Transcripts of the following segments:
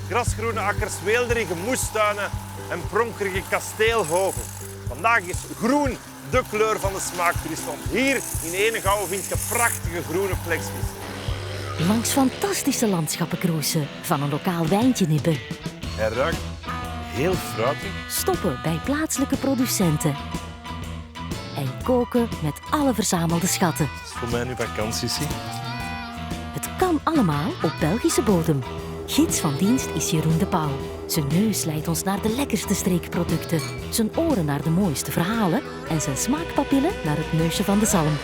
grasgroene akkers, weelderige moestuinen en pronkerige kasteelhoven. Vandaag is groen de kleur van de smaaktoerist, want hier in Henegouwen vind je prachtige groene plekjes. Langs fantastische landschappen cruisen, van een lokaal wijntje nippen. Hij ruikt heel fruitig. Stoppen bij plaatselijke producenten. En koken met alle verzamelde schatten. Dat is voor mij nu vakantie, zie. Het kan allemaal op Belgische bodem. Gids van dienst is Jeroen de Pauw. Zijn neus leidt ons naar de lekkerste streekproducten. Zijn oren naar de mooiste verhalen. En zijn smaakpapillen naar het neusje van de zalm.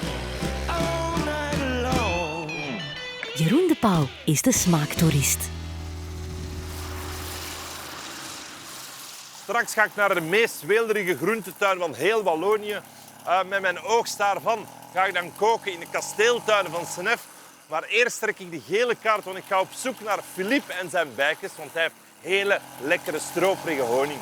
Jeroen de Pauw is de smaaktoerist. Straks ga ik naar de meest weelderige groentetuin van heel Wallonië. Met mijn oogst daarvan ga ik dan koken in de kasteeltuinen van Senef. Maar eerst trek ik de gele kaart, want ik ga op zoek naar Philippe en zijn bijtjes, want hij heeft hele lekkere stroperige honing.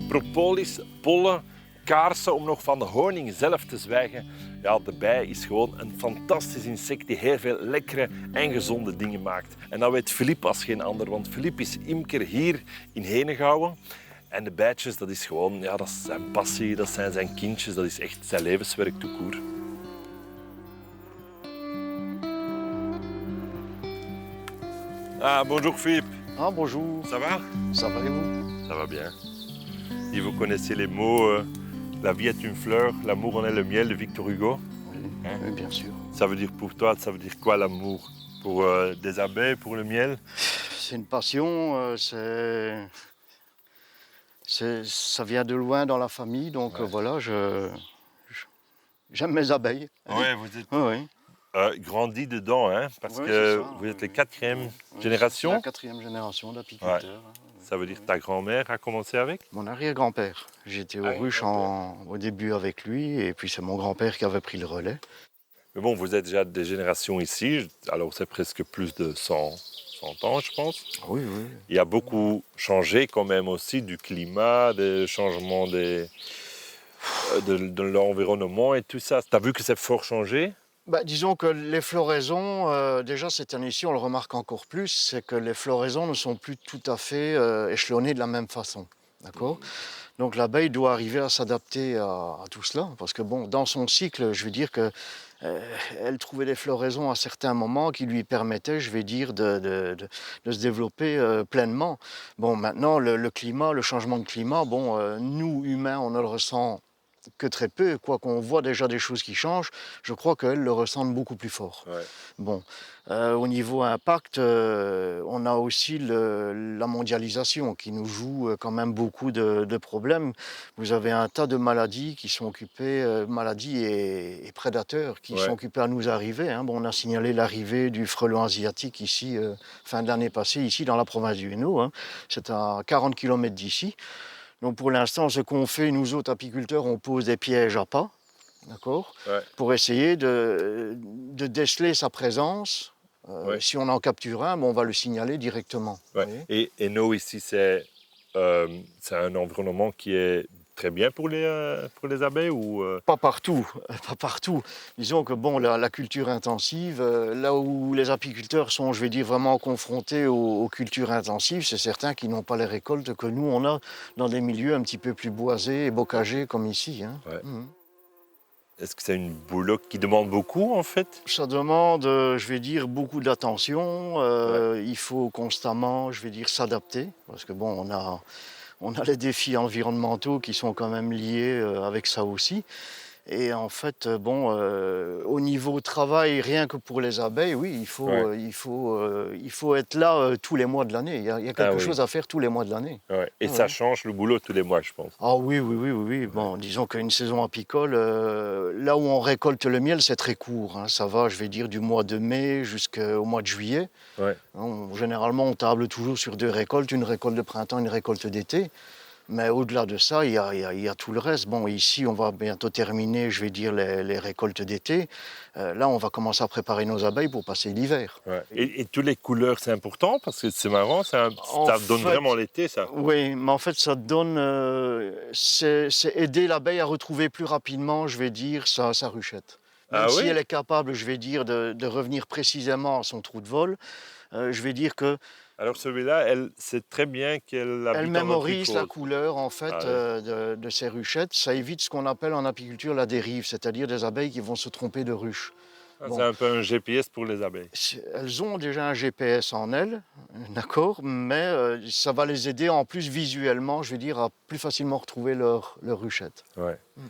Propolis, pollen, kaarsen om nog van de honing zelf te zwijgen. Ja, de bij is gewoon een fantastisch insect die heel veel lekkere en gezonde dingen maakt. En dat weet Philippe als geen ander, want Philippe is imker hier in Henegouwen. En de bijtjes, dat is gewoon, ja, dat is zijn passie, dat zijn zijn kindjes, dat is echt zijn levenswerk tout court. Ah, bonjour Philippe. Ah, bonjour. Ça va? Ça va et vous? Ça va bien. Si vous connaissez les mots, la vie est une fleur, l'amour en est le miel de Victor Hugo. Oui, Hein? oui, bien sûr. Ça veut dire pour toi, ça veut dire quoi l'amour? Pour des abeilles, pour le miel? C'est une passion, ça vient de loin dans la famille, donc voilà, j'aime mes abeilles. Oui, vous êtes Oui, grandi dedans, hein, parce Ouais, que c'est ça, vous êtes oui. la quatrième C'est génération. la quatrième génération d'apiculteurs. hein. Ça veut dire que ta grand-mère a commencé avec? Mon arrière-grand-père. J'étais aux ruches au début avec lui, et puis c'est mon grand-père qui avait pris le relais. Mais bon, vous êtes déjà des générations ici, alors c'est presque plus de 100 ans, je pense. Oui, oui. Il y a beaucoup changé quand même aussi du climat, des changements de l'environnement et tout ça. Tu as vu que c'est fort changé? Bah, disons que les floraisons, déjà cette année-ci, on le remarque encore plus, c'est que les floraisons ne sont plus tout à fait échelonnées de la même façon. D'accord? Donc l'abeille doit arriver à s'adapter à tout cela, parce que bon, dans son cycle, je veux dire que elle trouvait des floraisons à certains moments qui lui permettaient, je vais dire, de se développer pleinement. Bon, maintenant, le climat, le changement de climat, bon, nous, humains, on ne le ressent que très peu, quoi qu'on voit déjà des choses qui changent, je crois qu'elles le ressentent beaucoup plus fort. Ouais. Bon, au niveau impact, on a aussi la mondialisation qui nous joue quand même beaucoup de problèmes. Vous avez un tas de maladies qui sont occupées, maladies et prédateurs qui sont occupés à nous arriver. Hein. Bon, on a signalé l'arrivée du frelon asiatique ici, fin de l'année passée, ici dans la province du Hainaut. Hein. C'est à 40 km d'ici. Donc pour l'instant, ce qu'on fait, nous autres apiculteurs, on pose des pièges à pas, d'accord, pour essayer de déceler sa présence. Si on en capture un, bon, on va le signaler directement. Et nous, ici, c'est un environnement qui est très bien pour les abeilles ou Pas partout, pas partout. Disons que bon, la culture intensive, là où les apiculteurs sont, je vais dire, vraiment confrontés aux cultures intensives, c'est certains qui n'ont pas les récoltes que nous, on a dans des milieux un petit peu plus boisés et bocagés comme ici. Hein. Est-ce que c'est une boulot qui demande beaucoup, en fait? Ça demande, je vais dire, beaucoup d'attention. Il faut constamment, je vais dire, s'adapter. Parce que bon, on a les défis environnementaux qui sont quand même liés avec ça aussi. Et en fait, bon, au niveau travail, rien que pour les abeilles, oui, il faut être là tous les mois de l'année. Il y a quelque chose à faire tous les mois de l'année. Et ça change le boulot tous les mois, je pense. Ah oui. Bon, disons qu'une saison apicole, là où on récolte le miel, c'est très court. Hein. Ça va, je vais dire, du mois de mai jusqu'au mois de juillet. Généralement, on table toujours sur 2 récoltes, une récolte de printemps, une récolte d'été. Mais au-delà de ça, il y a tout le reste. Bon, ici, on va bientôt terminer, je vais dire, les récoltes d'été. Là, on va commencer à préparer nos abeilles pour passer l'hiver. Ouais. Et toutes les couleurs, c'est important parce que c'est marrant, En ça donne fait, vraiment l'été, ça. Oui, mais en fait, ça donne... c'est aider l'abeille à retrouver plus rapidement, je vais dire, sa ruchette. Même Ah si oui? elle est capable, je vais dire, de revenir précisément à son trou de vol, je vais dire que Alors celui-là, elle sait très bien qu'elle elle habite en mémorise la Afrique. couleur en fait Ah oui. de ses ruchettes. Ça évite ce qu'on appelle en apiculture la dérive, c'est-à-dire des abeilles qui vont se tromper de ruche. Ah, c'est Bon, un peu un GPS pour les abeilles. elles ont déjà un GPS en elles, d'accord, mais ça va les aider en plus visuellement, je vais dire, à plus facilement retrouver leur ruchette. Ouais. Mm.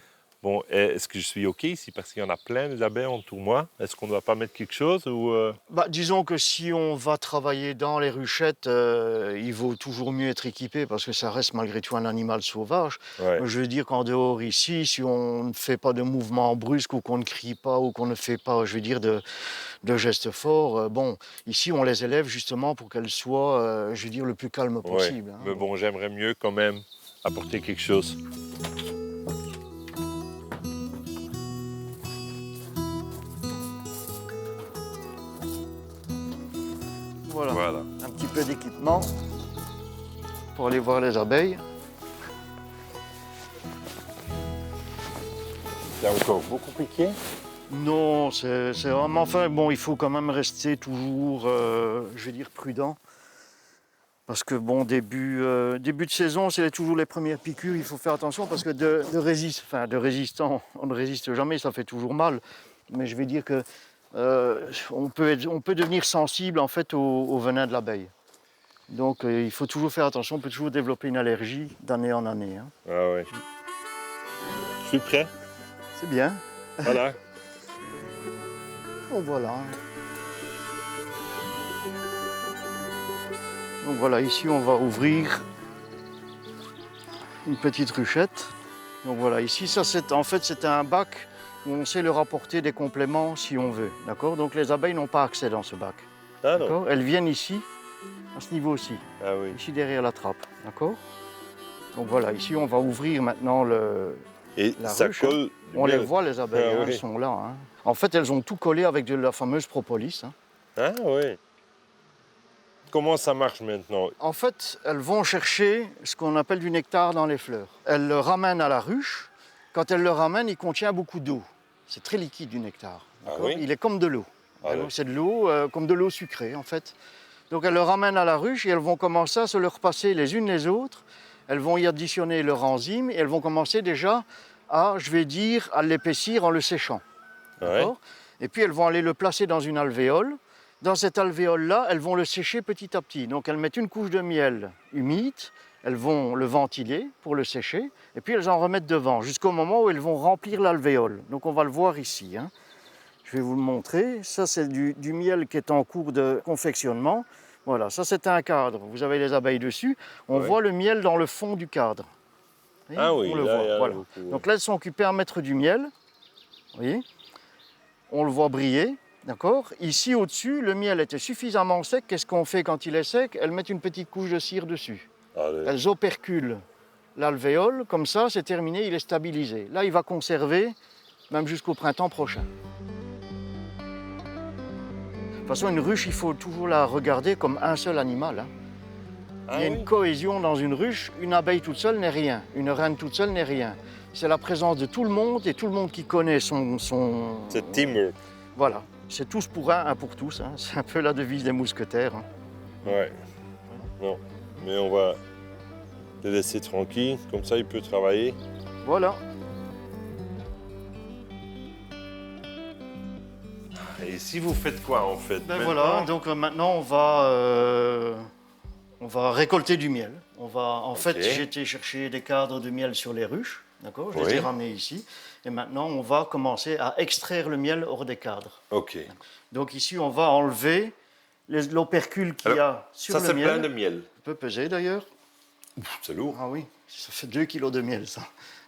Bon, est-ce que je suis OK ici parce qu'il y en a plein des abeilles autour de moi? Est-ce qu'on ne doit pas mettre quelque chose ou Bah, disons que si on va travailler dans les ruchettes, il vaut toujours mieux être équipé parce que ça reste malgré tout un animal sauvage. Ouais. Je veux dire qu'en dehors ici, si on ne fait pas de mouvements brusques ou qu'on ne crie pas ou qu'on ne fait pas, je veux dire, de gestes forts, bon, ici on les élève justement pour qu'elles soient, je veux dire, le plus calme Ouais. possible. Hein. Mais bon, j'aimerais mieux quand même apporter quelque chose. Voilà. Voilà. Un petit peu d'équipement pour aller voir les abeilles. C'est encore beaucoup piqué? Non, c'est vraiment... Enfin, bon, il faut quand même rester toujours, je vais dire, prudent. Parce que, bon, début de saison, c'est toujours les premières piqûres, il faut faire attention parce que de résistant, on ne résiste jamais, ça fait toujours mal. Mais je vais dire que on peut devenir sensible, en fait, au venin de l'abeille. Donc, il faut toujours faire attention, on peut toujours développer une allergie d'année en année. Hein. Ah ouais. Je suis prêt. C'est bien. Voilà. Donc voilà. Donc voilà, ici on va ouvrir une petite ruchette. Donc voilà, ici ça c'est en fait c'est un bac où on sait leur apporter des compléments si on veut. D'accord? Donc les abeilles n'ont pas accès dans ce bac. Ah non. D'accord? Elles viennent ici, à ce niveau-ci, Ah oui. ici derrière la trappe. D'accord? Donc voilà, ici on va ouvrir maintenant Et la ça ruche, colle. on les voit les abeilles, Ah hein, oui. elles sont là. Hein. En fait elles ont tout collé avec de la fameuse propolis. Hein. Ah oui. Comment ça marche maintenant? En fait, elles vont chercher ce qu'on appelle du nectar dans les fleurs. Elles le ramènent à la ruche. Quand elles le ramènent, il contient beaucoup d'eau. C'est très liquide du nectar. Ah oui? Il est comme de l'eau. Ah oui. C'est de l'eau, comme de l'eau sucrée en fait. Donc elles le ramènent à la ruche et elles vont commencer à se le repasser les unes les autres. Elles vont y additionner leur enzyme et elles vont commencer déjà à, je vais dire, à l'épaissir en le séchant. Ouais. Et puis elles vont aller le placer dans une alvéole. Dans cette alvéole-là, elles vont le sécher petit à petit. Donc elles mettent une couche de miel humide, elles vont le ventiler pour le sécher, et puis elles en remettent devant, jusqu'au moment où elles vont remplir l'alvéole. Donc on va le voir ici. Hein. Je vais vous le montrer. Ça, c'est du miel qui est en cours de confectionnement. Voilà, ça c'est un cadre. Vous avez les abeilles dessus. On voit le miel dans le fond du cadre. Vous voyez, Ah oui, on le là, voit. il y a Voilà. beaucoup. Donc là, elles sont occupées à mettre du miel. Vous voyez, on le voit briller. D'accord? Ici, au-dessus, le miel était suffisamment sec. Qu'est-ce qu'on fait quand il est sec? Elles mettent une petite couche de cire dessus. Allez. Elles operculent l'alvéole. Comme ça, c'est terminé, il est stabilisé. Là, il va conserver même jusqu'au printemps prochain. De toute façon, une ruche, il faut toujours la regarder comme un seul animal. Hein. Ah Il y a oui? une cohésion dans une ruche. Une abeille toute seule n'est rien. Une reine toute seule n'est rien. C'est la présence de tout le monde et tout le monde qui connaît son... C'est teamwork. Voilà. C'est tous pour un pour tous. Hein. C'est un peu la devise des mousquetaires. Hein. Ouais. Bon, mais on va le laisser tranquille, comme ça il peut travailler. Voilà. Et si vous faites quoi en fait? Ben voilà, donc maintenant on va récolter du miel. En fait, j'ai été chercher des cadres de miel sur les ruches, d'accord? Je les ai ramenés ici. Et maintenant, on va commencer à extraire le miel hors des cadres. Ok. Donc ici, on va enlever l'opercule qu'il y a sur le miel. Ça, c'est plein de miel. On peut peser d'ailleurs. C'est lourd. Ah oui, ça fait 2 kilos de miel, ça.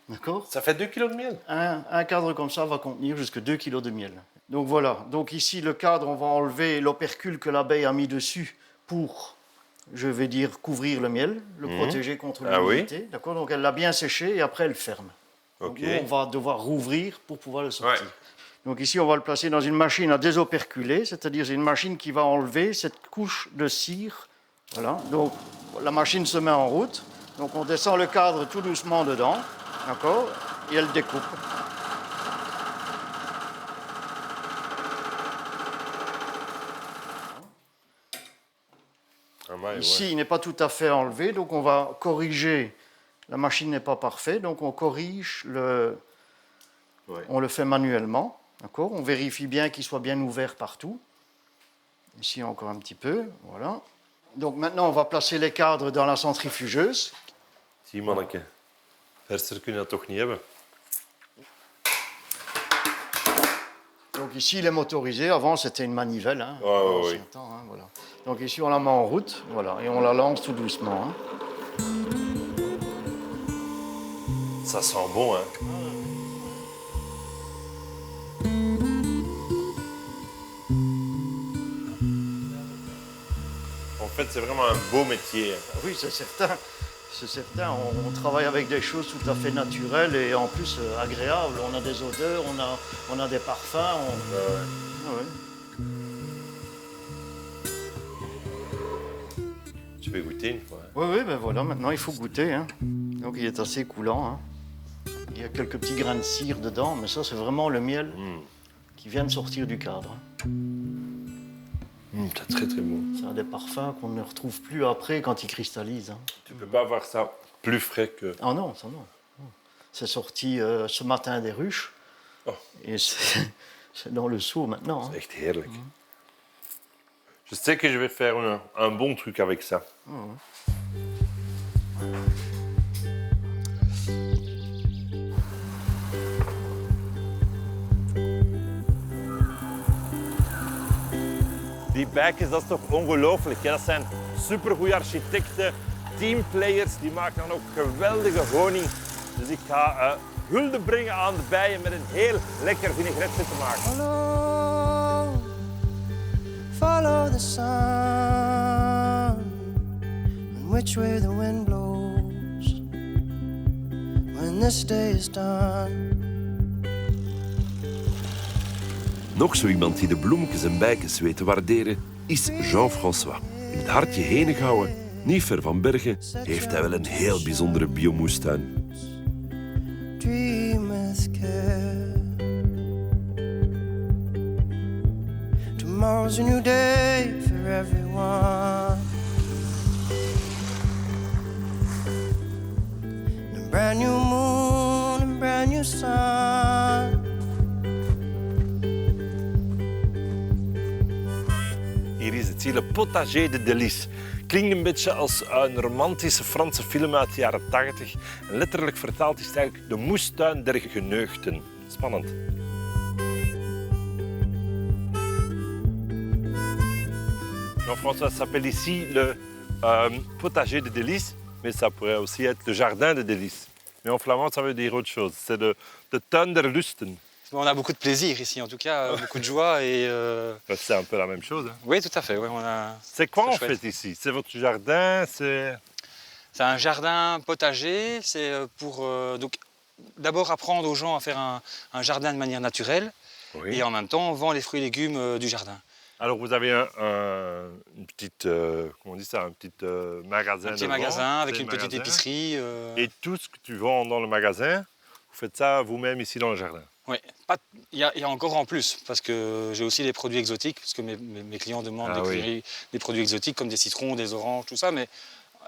D'accord? Ça fait 2 kilos de miel? Un cadre comme ça va contenir jusqu'à 2 kilos de miel. Donc voilà, donc ici le cadre, on va enlever l'opercule que l'abeille a mis dessus pour je vais dire couvrir le miel, le protéger contre Ah oui. l'humidité. D'accord, donc elle l'a bien séché et après elle ferme. Donc Ok. nous, on va devoir rouvrir pour pouvoir le sortir. Ouais. Donc ici, on va le placer dans une machine à désoperculer, c'est-à-dire c'est une machine qui va enlever cette couche de cire. Voilà, donc la machine se met en route. Donc on descend le cadre tout doucement dedans, d'accord, et elle découpe. Ah, ouais, Ici, il n'est pas tout à fait enlevé, donc on va corriger. La machine n'est pas parfaite, donc on corrige on le fait manuellement, d'accord. On vérifie bien qu'il soit bien ouvert partout. Ici encore un petit peu, voilà. Donc maintenant, on va placer les cadres dans la centrifugeuse. Zie manneke, verser kun je dat toch niet hebben? Donc ici, il est motorisé. Avant, c'était une manivelle. Hein, Ouais, dans oui. l'ancien temps, hein, voilà. Donc ici, on la met en route, voilà, et on la lance tout doucement. Hein. Ça sent bon, hein? En fait, c'est vraiment un beau métier. Oui, c'est certain. C'est certain. On travaille avec des choses tout à fait naturelles et en plus agréables. On a des odeurs, on a des parfums. Ah ouais. Tu peux goûter une fois. Oui, oui, ben voilà, maintenant il faut goûter. Hein. Donc il est assez coulant. Hein. Il y a quelques petits grains de cire dedans, mais ça c'est vraiment le miel qui vient de sortir du cadre. C'est très très bon. C'est un des parfums qu'on ne retrouve plus après quand il cristallise. Hein. Tu peux pas avoir ça plus frais que... Ah non, ça non. C'est sorti ce matin des ruches. Oh. Et c'est dans le seau maintenant. Hein. C'est echt heerlijk. Je sais que je vais faire un bon truc avec ça. Die Bijkens, dat is toch ongelooflijk. Hè? Dat zijn supergoeie architecten, teamplayers, die maken dan ook geweldige honing. Dus ik ga hulde brengen aan de bijen met een heel lekker vinaigrette te maken. Follow the sun, and which way the wind blows when this day is done. Nog zo iemand die de bloemetjes en bijkens weet te waarderen, is Jean-François. In het hartje Henegouwen, niet ver van Bergen, heeft hij wel een heel bijzondere biomoestuin. Dream with care. Tomorrow's a new day for everyone. And a brand new moon and brand new sun. Hier is het, zie je, Le Potager de Délices. Klinkt een beetje als een romantische Franse film uit de jaren 80. En letterlijk vertaald is het eigenlijk de moestuin der geneugten. Spannend. Jean-François, ça s'appelle ici le Potager de Délices, mais ça pourrait aussi être le Jardin de Délices. Mais en flamand, ça veut dire autre chose. C'est de tuin der Lusten. On a beaucoup de plaisir ici, en tout cas, beaucoup de joie. Et C'est un peu la même chose. Hein. oui, tout à fait. Oui, on a... C'est quoi en chouette. fait ici? C'est votre jardin? C'est C'est un jardin potager. C'est pour donc d'abord apprendre aux gens à faire un jardin de manière naturelle. Oui. Et en même temps, on vend les fruits et légumes du jardin. Alors vous avez une petite, comment on dit ça, un petit magasin. Un petit devant, magasin avec petit une petite magasin. épicerie. Et tout ce que tu vends dans le magasin, vous faites ça vous-même ici dans le jardin? Oui, il y a encore en plus, parce que j'ai aussi des produits exotiques, parce que mes clients demandent des produits exotiques comme des citrons, des oranges, tout ça, mais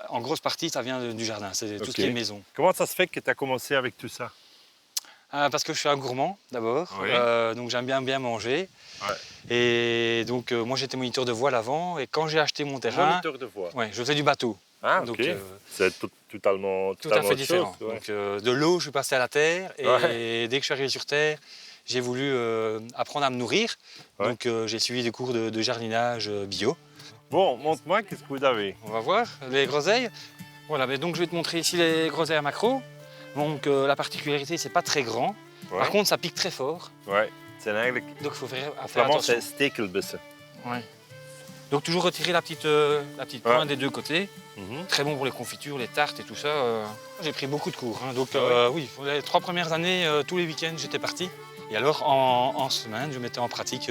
en grosse partie, ça vient du jardin, c'est tout ce qui est maison. Comment ça se fait que tu as commencé avec tout ça? Parce que je suis un gourmand, d'abord, Oui. donc j'aime bien manger. Ouais. Et donc, moi, j'étais moniteur de voile avant, et quand j'ai acheté mon terrain, Moniteur de voie. ouais, je faisais du bateau. Ah, ok. Donc, c'est totalement tout à fait autre différent. chose, ouais. Donc, de l'eau, je suis passé à la terre, et Ouais. dès que je suis arrivé sur terre, j'ai voulu apprendre à me nourrir. Ouais. Donc, j'ai suivi des cours de jardinage bio. Bon, montre-moi, qu'est-ce que vous avez? On va voir les groseilles. Voilà, mais donc je vais te montrer ici les groseilles à macro. Donc, la particularité, c'est pas très grand. Ouais. Par contre, ça pique très fort. Ouais, c'est eigenlijk... Donc, il faut faire Flamand, attention. c'est stekelbessen. Ouais. Donc toujours retirer la petite pointe des deux côtés. Très bon pour les confitures, les tartes et tout ça. J'ai pris beaucoup de cours. Hein. Donc oui, pour les 3 premières années, tous les week-ends, j'étais parti. Et alors, en semaine, je mettais en pratique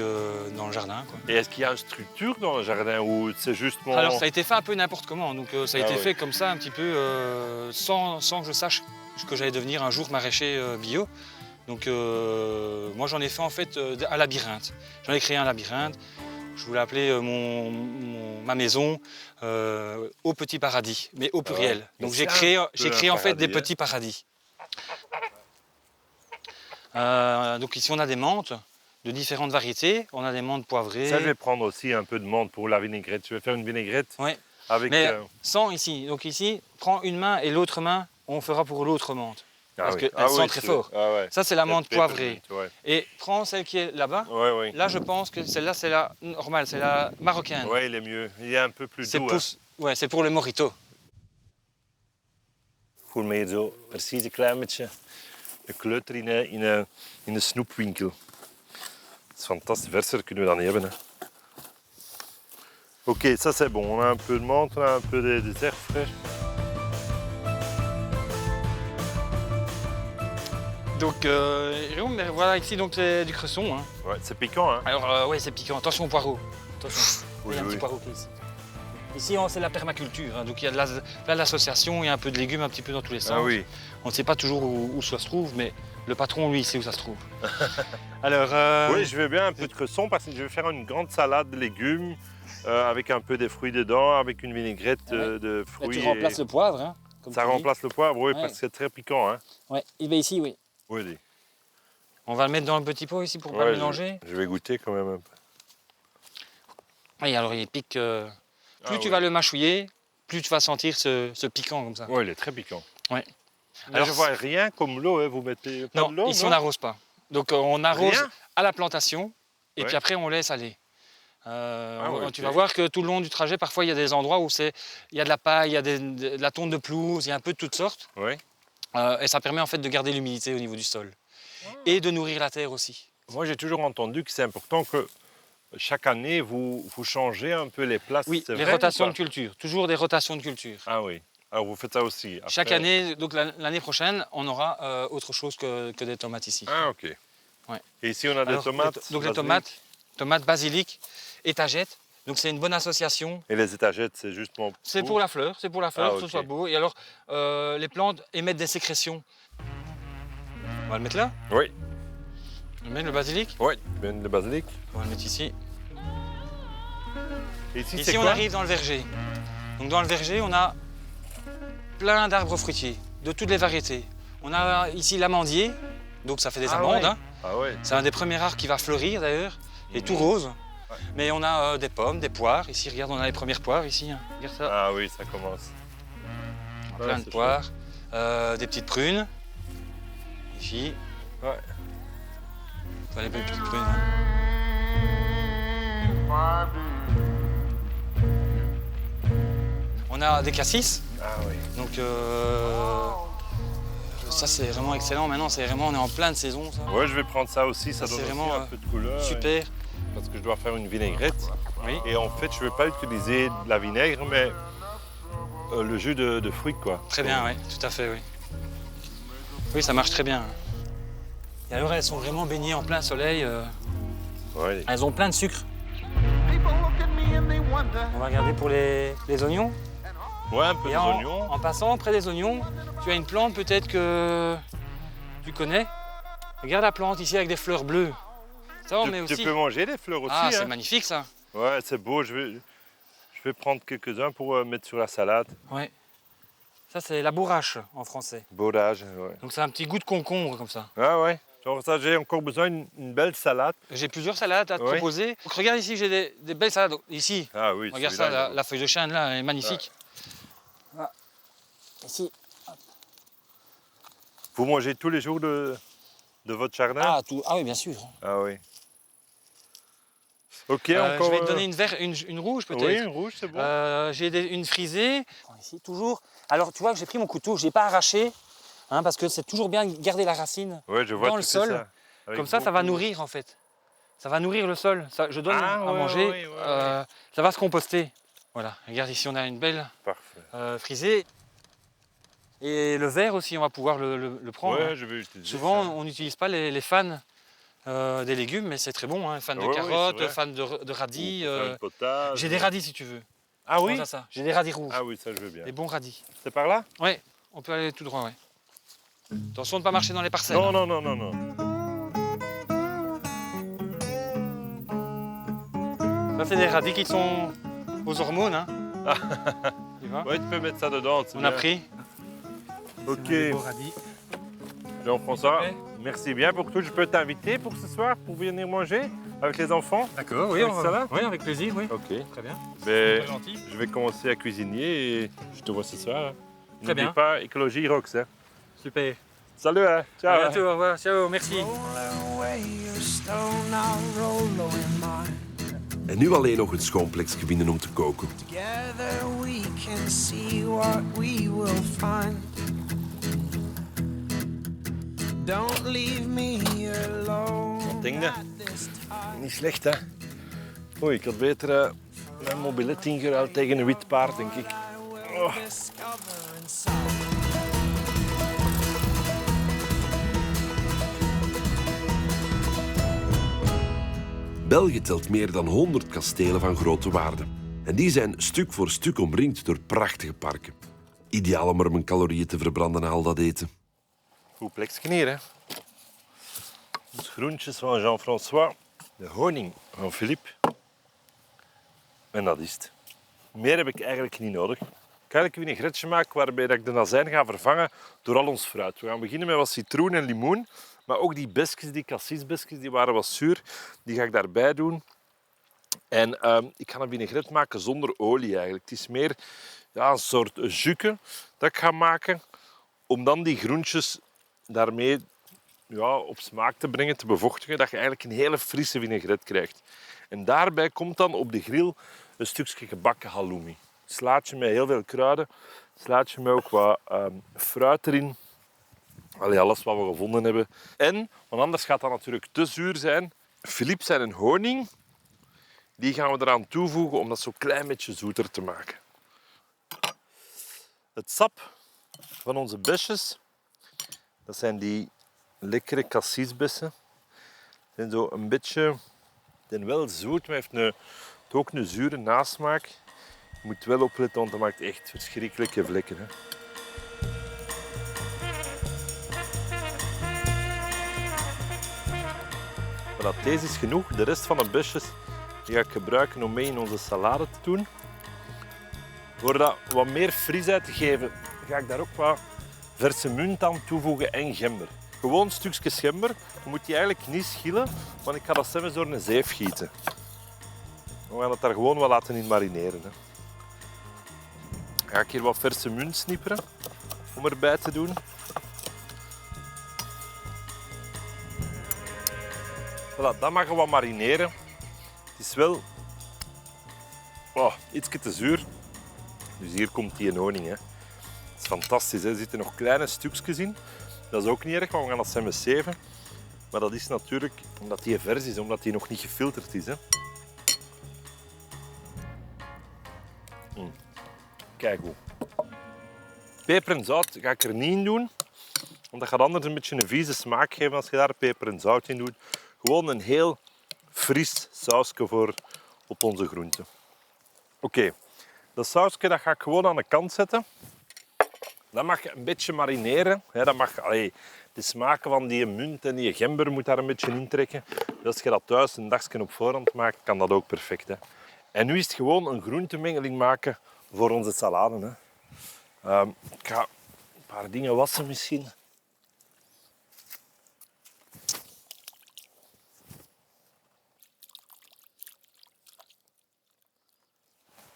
dans le jardin. Quoi. Et est-ce qu'il y a une structure dans le jardin ou c'est juste mon... Alors, ça a été fait un peu n'importe comment. Donc, ça a été fait comme ça, un petit peu, sans que je sache que j'allais devenir un jour maraîcher bio. Donc, moi, j'en ai fait en fait un labyrinthe. J'en ai créé un labyrinthe. Je voulais appeler ma maison Au Petit Paradis, mais au pluriel. Donc, j'ai créé en fait des petits paradis. Donc ici on a des menthes de différentes variétés. On a des menthes poivrées. Ça, je vais prendre aussi un peu de menthe pour la vinaigrette. Je vais faire une vinaigrette avec... Mais sans ici. Donc ici, prends une main et l'autre main, on fera pour l'autre menthe. Parce qu'elle sent très fort. Ça, c'est la menthe poivrée. Et prends celle qui est là-bas. Là, je pense que celle-là, c'est la normale, c'est la marocaine. Oui, il est mieux. Il est un peu plus doux. C'est pour le mojito. Voel me hier zo precies een klein beetje een kleuter in een snoepwinkel. Dat is fantastisch. Verser kunnen we dat niet hebben. Hè. Ok, ça c'est bon. On a un peu de menthe, on a un peu des herbes fraîches. Donc, mais voilà, ici, donc c'est du cresson. Hein. Ouais, c'est piquant, hein. Alors, oui, c'est piquant. Attention au poireau. Attention. Oui, il y a un petit poireau qui est ici. Ici, c'est la permaculture. Hein. Donc, il y a plein d'associations, il y a un peu de légumes un petit peu dans tous les sens. Ah oui. On ne sait pas toujours où ça se trouve, mais le patron, lui, il sait où ça se trouve. Alors, oui, je veux bien un peu de cresson parce que je vais faire une grande salade de légumes avec un peu des fruits dedans, avec une vinaigrette de fruits. Et tu remplaces le poivre. Hein, ça remplace le poivre, oui, parce que c'est très piquant. Hein. Oui, ici, oui. Oui. On va le mettre dans le petit pot ici pour pas le mélanger. Je vais goûter quand même un peu. Oui, alors il pique. Plus tu vas le mâchouiller, plus tu vas sentir ce piquant comme ça. Oui, il est très piquant. Ouais. Alors, je vois rien comme l'eau, hein. Vous mettez pas de l'eau? Ici on n'arrose pas. Donc on arrose à la plantation et puis après on laisse aller. Tu vas voir que tout le long du trajet, parfois il y a des endroits où il y a de la paille, il y a de la tonte de pelouse, il y a un peu de toutes sortes. Oui. Et ça permet en fait de garder l'humidité au niveau du sol et de nourrir la terre aussi. Moi j'ai toujours entendu que c'est important que chaque année vous changez un peu les places. Oui, les rotations de culture, toujours des rotations de culture. Ah oui, alors vous faites ça aussi. Après... Chaque année, donc l'année prochaine, on aura autre chose que des tomates ici. Ah ok. Ouais. Et ici on a des tomates. Donc les tomates basilic, étagettes. Donc c'est une bonne association. Et les étagettes, c'est justement... C'est pour la fleur, que ce soit beau. Et alors, les plantes émettent des sécrétions. On va le mettre là? Oui. On va mettre le basilic? Oui, bien le basilic. On va le mettre ici. Et ici on arrive dans le verger. Donc dans le verger, on a plein d'arbres fruitiers, de toutes les variétés. On a ici l'amandier, donc ça fait des amandes. Ouais. Hein. Ah ouais. C'est un des premiers arbres qui va fleurir d'ailleurs, et tout rose. Ouais. Mais on a des pommes, des poires. Ici, regarde, on a les premières poires ici. Hein. Regarde ça. Ah oui, ça commence. Plein de poires, des petites prunes. Ici. Ouais. Voilà les petites prunes. Hein. On a des cassis. Ah oui. Donc ça c'est vraiment excellent. Maintenant on est en pleine saison. Ça. Ouais, je vais prendre ça aussi. Ça donne vraiment aussi un peu de couleur. Super. Parce que je dois faire une vinaigrette. Oui. Et en fait, je ne vais pas utiliser de la vinaigre, mais le jus de fruits, quoi. Très bien, oui, tout à fait, oui. Oui, ça marche très bien. Et alors, elles sont vraiment baignées en plein soleil. Ouais. Elles ont plein de sucre. On va regarder pour les oignons. Ouais, un peu d'oignons. En passant près des oignons, tu as une plante peut-être que tu connais. Regarde la plante ici avec des fleurs bleues. Ça, on met aussi. Tu peux manger les fleurs aussi. Ah, c'est magnifique ça. Ouais, c'est beau. Je vais prendre quelques-uns pour mettre sur la salade. Ouais. Ça, c'est la bourrache en français. Bourrage, ouais. Donc c'est un petit goût de concombre comme ça. Ah ouais. Genre ça, j'ai encore besoin d'une belle salade. J'ai plusieurs salades à te proposer. Donc, regarde ici, j'ai des belles salades. Ici, ah, oui, regarde ça, la feuille de chêne là, elle est magnifique. Ouais. Ici. Vous mangez tous les jours de votre jardin? Ah oui, bien sûr. Ah oui. Ok, encore... Je vais te donner une rouge peut-être. Oui, une rouge, c'est bon. J'ai une frisée. Ici, toujours. Alors, tu vois que j'ai pris mon couteau, je n'ai pas arraché, parce que c'est toujours bien de garder la racine ouais, je vois dans le sol. Ça. Comme ça, ça va nourrir en fait. Ça va nourrir le sol. Je donne à manger. Ça va se composter. Voilà. Regarde ici, on a une belle frisée. Et le verre aussi, on va pouvoir le prendre. Ouais, je vais utiliser Souvent, ça. on n'utilise pas les fans des légumes, mais c'est très bon. Hein. Fans de carottes, fans de radis. Potage. J'ai des radis si tu veux. Ah oui? Pense à ça. J'ai des radis rouges. Ah oui, ça je veux bien. Des bons radis. C'est par là? Oui, on peut aller tout droit. Ouais. Attention de ne pas marcher dans les parcelles. Non, non, non, non, non. Ça, c'est des radis qui sont aux hormones. Hein. Tu vois? Ouais, tu peux mettre ça dedans. On a pris. Ok. Des beaux radis. Jean-François, merci bien pour tout. Je peux t'inviter pour ce soir, pour venir manger avec les enfants? D'accord, oui, Avec ça là? oui, avec plaisir. Oui. Ok. Très bien. Ben, Très gentil. je vais commencer à cuisiner et je te vois ce soir. Hein. Très bien. N'oublie pas, écologie rocks. Hein. Super. Salut, hein. Ciao. À Hein. bientôt, au revoir. Ciao, merci. Roll away your stone, I'll roll low in mine. En nu alleen nog een schoonplekje vinden om te koken. Together we can see what we will find. Don't leave me alone. Wat denk je? Niet slecht, hè? Oei, ik had beter mijn mobilet ingeruild tegen een wit paard, denk ik. Oh. Discover inside. België telt meer dan 100 kastelen van grote waarde. En die zijn stuk voor stuk omringd door prachtige parken. Ideaal om er mijn calorieën te verbranden na al dat eten. Goed plekje hier, hè? De groentjes van Jean-François, de honing van Philippe. En dat is het. Meer heb ik eigenlijk niet nodig. Ik ga eigenlijk een vinaigretje maken waarbij ik de azijn ga vervangen door al ons fruit. We gaan beginnen met wat citroen en limoen. Maar ook die besjes, die cassis-besjes, die waren wat zuur. Die ga ik daarbij doen. En ik ga een vinaigrette maken zonder olie eigenlijk. Het is meer een soort jus dat ik ga maken. Om dan die groentjes daarmee op smaak te brengen, te bevochtigen. Dat je eigenlijk een hele frisse vinaigrette krijgt. En daarbij komt dan op de grill een stukje gebakken halloumi. Slaatje met heel veel kruiden. Slaatje met ook wat fruit erin. Allee, alles wat we gevonden hebben. En, want anders gaat dat natuurlijk te zuur zijn. Philippe zijn een honing. Die gaan we eraan toevoegen om dat zo'n klein beetje zoeter te maken. Het sap van onze besjes. Dat zijn die lekkere cassisbessen. Die zijn zo een beetje... Die zijn wel zoet, maar heeft ook een zure nasmaak. Je moet wel opletten, want dat maakt echt verschrikkelijke vlekken. Hè. Voilà, deze is genoeg. De rest van de besjes die ga ik gebruiken om mee in onze salade te doen. Voor dat wat meer frisheid te geven, ga ik daar ook wat verse munt aan toevoegen en gember. Gewoon een stukje gember. Je moet die eigenlijk niet schillen, want ik ga dat zelfs door een zeef gieten. We gaan het daar gewoon wat laten in marineren. Hè. Ga ik hier wat verse munt snipperen om erbij te doen. Voilà, dat mag je wat marineren. Het is wel iets te zuur. Dus hier komt die honing. Hè. Het is fantastisch. Hè. Er zitten nog kleine stukjes in. Dat is ook niet erg, want we gaan dat samen zeven. Maar dat is natuurlijk omdat die vers is, omdat die nog niet gefilterd is. Hè. Kijk hoe. Peper en zout ga ik er niet in doen. Want dat gaat anders een beetje een vieze smaak geven als je daar peper en zout in doet. Gewoon een heel fris sausje voor op onze groenten. Oké, dat sausje dat ga ik gewoon aan de kant zetten. Dat mag je een beetje marineren. Dat mag, de smaken van die munt en die gember moet daar een beetje intrekken. Dus als je dat thuis een dagje op voorhand maakt, kan dat ook perfect. Hè. En nu is het gewoon een groentemengeling maken voor onze salade. Hè. Ik ga een paar dingen wassen misschien.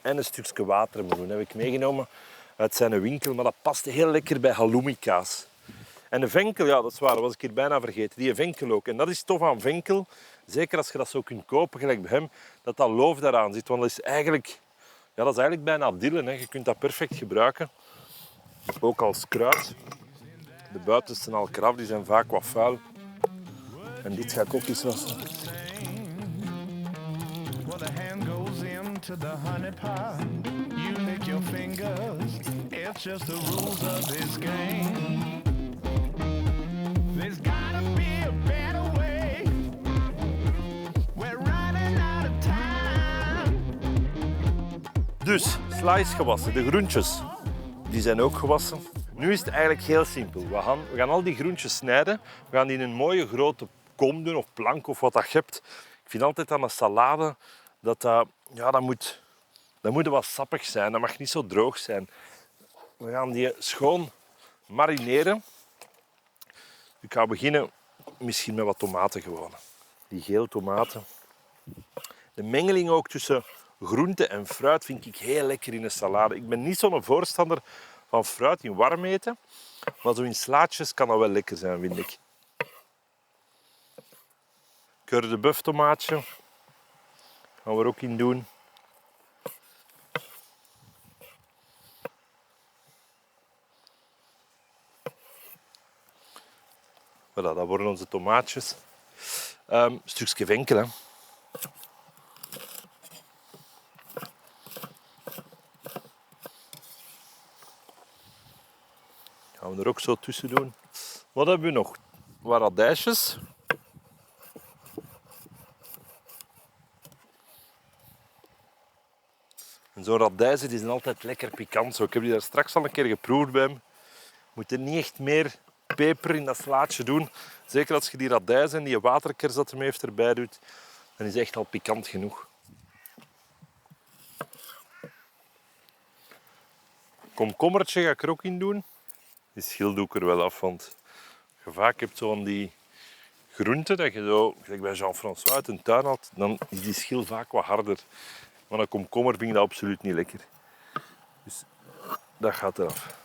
En een stukje watermeloen heb ik meegenomen uit zijn winkel, maar dat past heel lekker bij halloumi-kaas. En de venkel, ja, dat is waar, dat was ik hier bijna vergeten. Die venkel ook. En dat is tof aan venkel, zeker als je dat zo kunt kopen, gelijk bij hem, dat dat loof daaraan zit. Want dat is eigenlijk bijna dillen. Hè. Je kunt dat perfect gebruiken. Ook als kruid. De buitenste al eraf, die zijn vaak wat vuil. En dit ga ik ook eens wassen. to the honey pot. You lick your fingers. It's just the rules of this game. There's gotta be a better way. We're running out of time. Dus, sla is gewassen. De groentjes die zijn ook gewassen. Nu is het eigenlijk heel simpel. We gaan al die groentjes snijden. We gaan die in een mooie grote kom doen of plank of wat dat je hebt. Ik vind altijd aan een salade dat moet wat sappig zijn. Dat mag niet zo droog zijn. We gaan die schoon marineren. Ik ga beginnen misschien met wat tomaten gewoon. Die gele tomaten. De mengeling ook tussen groente en fruit vind ik heel lekker in een salade. Ik ben niet zo'n voorstander van fruit in warm eten, maar zo in slaatjes kan dat wel lekker zijn, vind ik. Cœur de bœuf tomaatje gaan we er ook in doen. Voilà, dat worden onze tomaatjes. Een stukje venkel, hè. Gaan we er ook zo tussen doen. Wat hebben we nog? Wat radijsjes. En zo'n radijzen die zijn altijd lekker pikant. Zo. Ik heb die daar straks al een keer geproefd bij hem. Je moet er niet echt meer peper in dat slaatje doen. Zeker als je die radijzen en die waterkers dat hem heeft erbij doet, dan is het echt al pikant genoeg. Komkommertje ga ik er ook in doen. Die schil doe ik er wel af, want je vaak hebt zo van die groenten dat je zo, gelijk bij Jean-François uit een tuin had, dan is die schil vaak wat harder. Maar een komkommer vind ik dat absoluut niet lekker. Dus dat gaat eraf.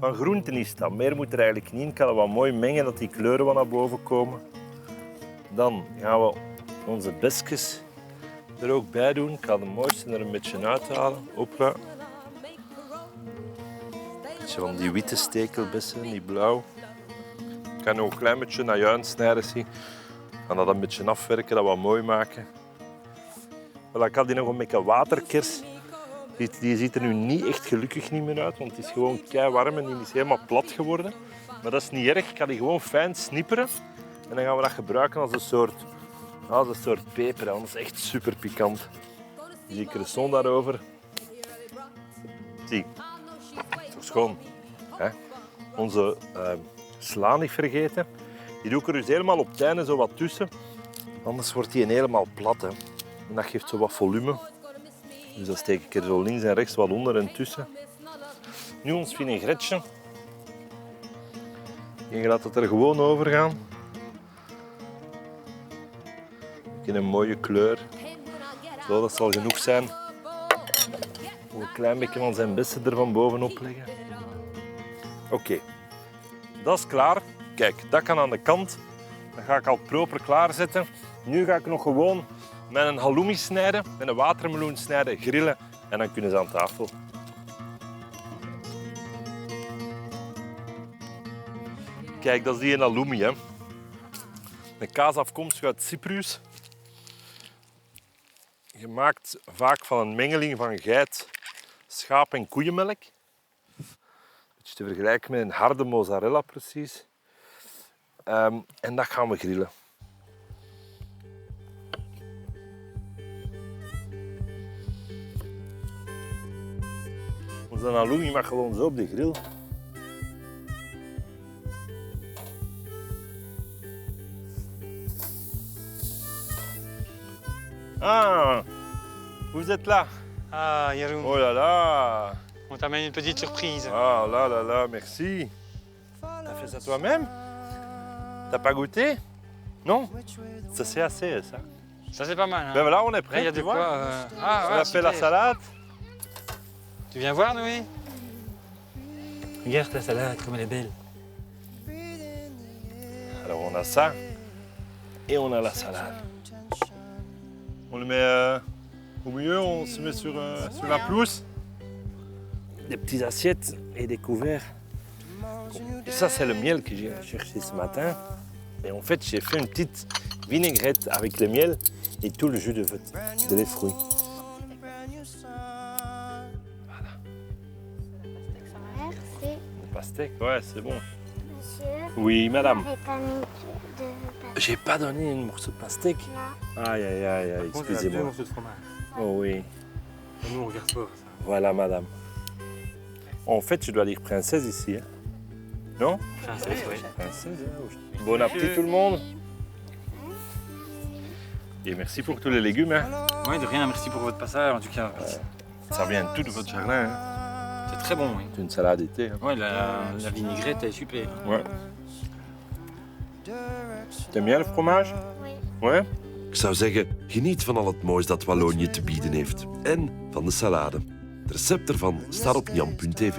Van groenten is dat. Meer moet er eigenlijk niet in. Ik kan het wat mooi mengen, dat die kleuren wat naar boven komen. Dan gaan we onze besjes er ook bij doen. Ik ga de mooiste er een beetje uithalen. Hopla. Van die witte stekelbessen, die blauw. Ik ga nog een klein beetje naar juin snijden. Ik ga dat een beetje afwerken, dat wat mooi maken. Voilà, ik had die nog een beetje waterkers. Die ziet er nu niet echt gelukkig niet meer uit, want het is gewoon kei warm en die is helemaal plat geworden. Maar dat is niet erg, ik ga die gewoon fijn snipperen. En dan gaan we dat gebruiken als een soort peper. Dat is echt super pikant. Die cresson daarover. Zie. Schoon. Onze sla niet vergeten. Die doe ik er dus helemaal op het einde zo wat tussen. Anders wordt die helemaal plat. Hè. En dat geeft zo wat volume. Dus dan steek ik er zo links en rechts wat onder en tussen. Nu ons vinaigretje. Je laat het er gewoon over gaan. In een mooie kleur. Zo, dat zal genoeg zijn. Een klein beetje van zijn bessen er van bovenop leggen. Oké, dat is klaar. Kijk, dat kan aan de kant. Dat ga ik al proper klaarzetten. Nu ga ik nog gewoon met een halloumi snijden, met een watermeloen snijden, grillen en dan kunnen ze aan tafel. Kijk, dat is die halloumi, hè. Een kaas afkomstig uit Cyprus. Gemaakt vaak van een mengeling van geit, schaap en koeienmelk. Beetje te vergelijken met een harde mozzarella precies. En dat gaan we grillen. Onze halloumi mag gewoon zo op de grill. Ah, vous êtes là. Ah, Jeroen, Oh là là. on t'amène une petite surprise. Ah là là là, merci. T'as fait ça toi-même? T'as pas goûté? Non? Ça c'est assez, ça. Ça, c'est pas mal. Hein. Ben voilà, on est Là, prêt, il y a tu de vois. quoi. Ah, On ouais, a fait la super. salade. Tu viens voir, Noé? Regarde la salade, comme elle est belle. Alors on a ça et on a la salade. On le met au milieu, on se met sur la pelouse. Des petites assiettes et des couverts. Et ça, c'est le miel que j'ai cherché ce matin. Et en fait, j'ai fait une petite vinaigrette avec le miel et tout le jus de lait de fruits. pastèque. Ouais, c'est bon. Monsieur, Oui, madame. vous n'avez pas mis de pastèque. J'ai pas donné un morceau de pastèque. Non. Aïe, aïe, aïe, aïe, excusez-moi. morceaux de fromage. Oh oui. Nous, on regarde pas ça. Voilà, madame. En fait, je dois dire princesse ici. Hein. Non? Princesse, oui. Princesse, hein. Bon appétit tout le monde. Et merci pour tous les légumes. Hein. Oui, de rien, merci pour votre passage en tout cas. Ça vient tout de votre jardin. Hein. C'est très bon, oui. C'est une salade d'été. Hein. Ouais, la vinaigrette est super. Ouais. T'aimes bien le fromage? Oui. Ouais? Ik zou zeggen, geniet van al het moois dat Wallonië te bieden heeft. En van de salade. Het recept ervan staat op jan.tv.